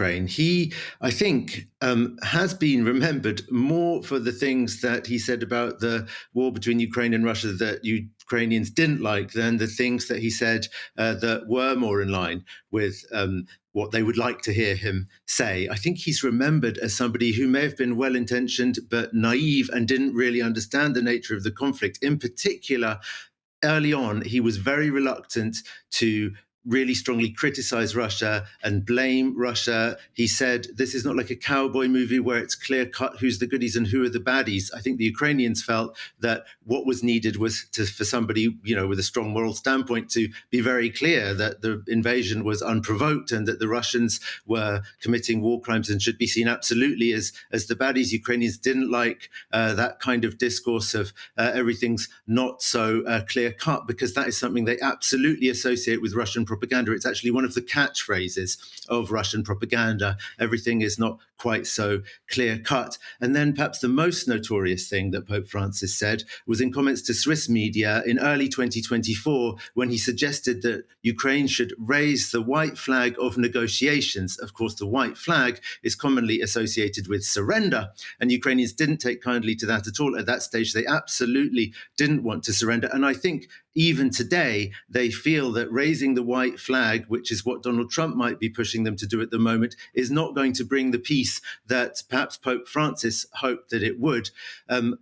Ukraine. He, I think, has been remembered more for the things that he said about the war between Ukraine and Russia that Ukrainians didn't like than the things that he said that were more in line with what they would like to hear him say. I think he's remembered as somebody who may have been well-intentioned but naive and didn't really understand the nature of the conflict. In particular, early on, he was very reluctant to really strongly criticize Russia and blame Russia. He said, this is not like a cowboy movie where it's clear cut who's the goodies and who are the baddies. I think the Ukrainians felt that what was needed was for somebody, with a strong moral standpoint to be very clear that the invasion was unprovoked and that the Russians were committing war crimes and should be seen absolutely as the baddies. Ukrainians didn't like that kind of discourse of everything's not so clear cut, because that is something they absolutely associate with Russian propaganda. It's actually one of the catchphrases of Russian propaganda. Everything is not quite so clear cut. And then perhaps the most notorious thing that Pope Francis said was in comments to Swiss media in early 2024, when he suggested that Ukraine should raise the white flag of negotiations. Of course, the white flag is commonly associated with surrender, and Ukrainians didn't take kindly to that at all. At that stage, they absolutely didn't want to surrender. And I think even today, they feel that raising the white flag, which is what Donald Trump might be pushing them to do at the moment, is not going to bring the peace that perhaps Pope Francis hoped that it would.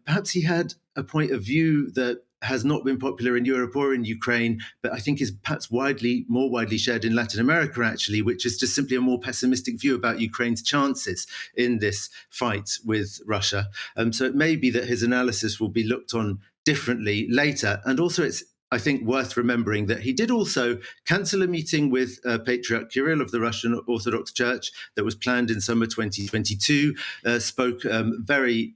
Perhaps he had a point of view that has not been popular in Europe or in Ukraine, but I think is perhaps more widely shared in Latin America, actually, which is just simply a more pessimistic view about Ukraine's chances in this fight with Russia. So it may be that his analysis will be looked on differently later. And also it's, I think, worth remembering that he did also cancel a meeting with Patriarch Kirill of the Russian Orthodox Church that was planned in summer 2022, spoke very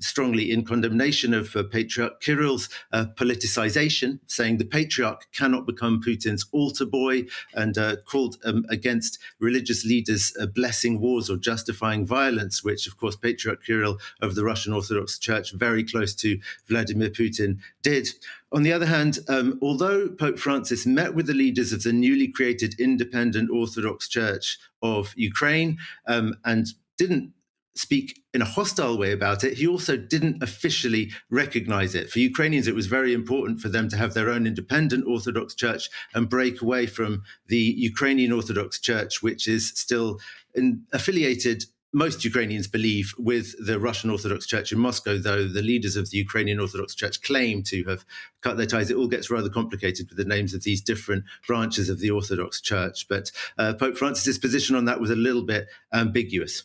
strongly in condemnation of Patriarch Kirill's politicization, saying the Patriarch cannot become Putin's altar boy, and called against religious leaders blessing wars or justifying violence, which, of course, Patriarch Kirill of the Russian Orthodox Church, very close to Vladimir Putin, did. On the other hand, although Pope Francis met with the leaders of the newly created independent Orthodox Church of Ukraine and didn't speak in a hostile way about it, he also didn't officially recognize it. For Ukrainians, it was very important for them to have their own independent Orthodox Church and break away from the Ukrainian Orthodox Church, which is still affiliated, most Ukrainians believe, with the Russian Orthodox Church in Moscow, though the leaders of the Ukrainian Orthodox Church claim to have cut their ties. It all gets rather complicated with the names of these different branches of the Orthodox Church. But Pope Francis's position on that was a little bit ambiguous.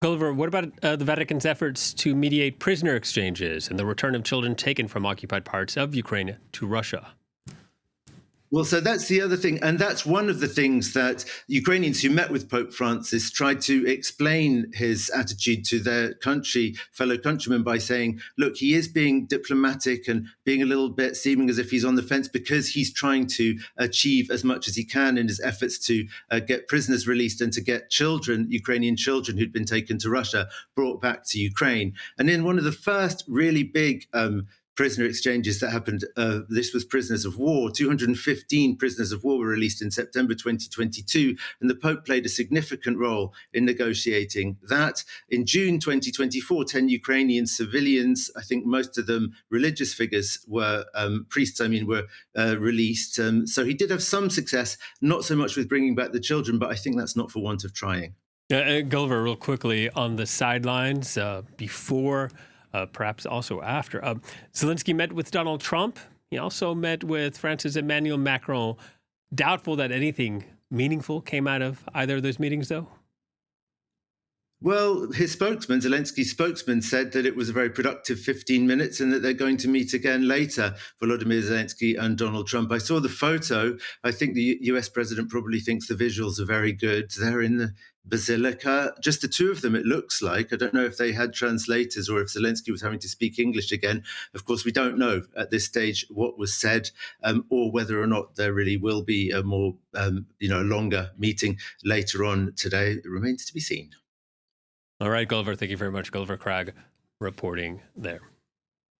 Gulliver, what about the Vatican's efforts to mediate prisoner exchanges and the return of children taken from occupied parts of Ukraine to Russia? Well, so that's the other thing. And that's one of the things that Ukrainians who met with Pope Francis tried to explain his attitude to their fellow countrymen by saying, look, he is being diplomatic and being a little bit seeming as if he's on the fence because he's trying to achieve as much as he can in his efforts to get prisoners released and to get Ukrainian children who'd been taken to Russia, brought back to Ukraine. And in one of the first really big prisoner exchanges that happened, this was prisoners of war. 215 prisoners of war were released in September 2022, and the Pope played a significant role in negotiating that. In June 2024, 10 Ukrainian civilians, I think most of them religious figures, were priests, were released. So he did have some success, not so much with bringing back the children, but I think that's not for want of trying. Gulliver, real quickly, on the sidelines, before perhaps also after. Zelensky met with Donald Trump. He also met with France's Emmanuel Macron. Doubtful that anything meaningful came out of either of those meetings, though? Well, his spokesman, Zelensky's spokesman, said that it was a very productive 15 minutes and that they're going to meet again later, Volodymyr Zelensky and Donald Trump. I saw the photo. I think the US president probably thinks the visuals are very good. They're in the Basilica, just the two of them, it looks like. I don't know if they had translators or if Zelensky was having to speak English again. Of course, we don't know at this stage what was said or whether or not there really will be a more, longer meeting later on today. It remains to be seen. All right, Gulliver, thank you very much. Gulliver Cragg reporting there.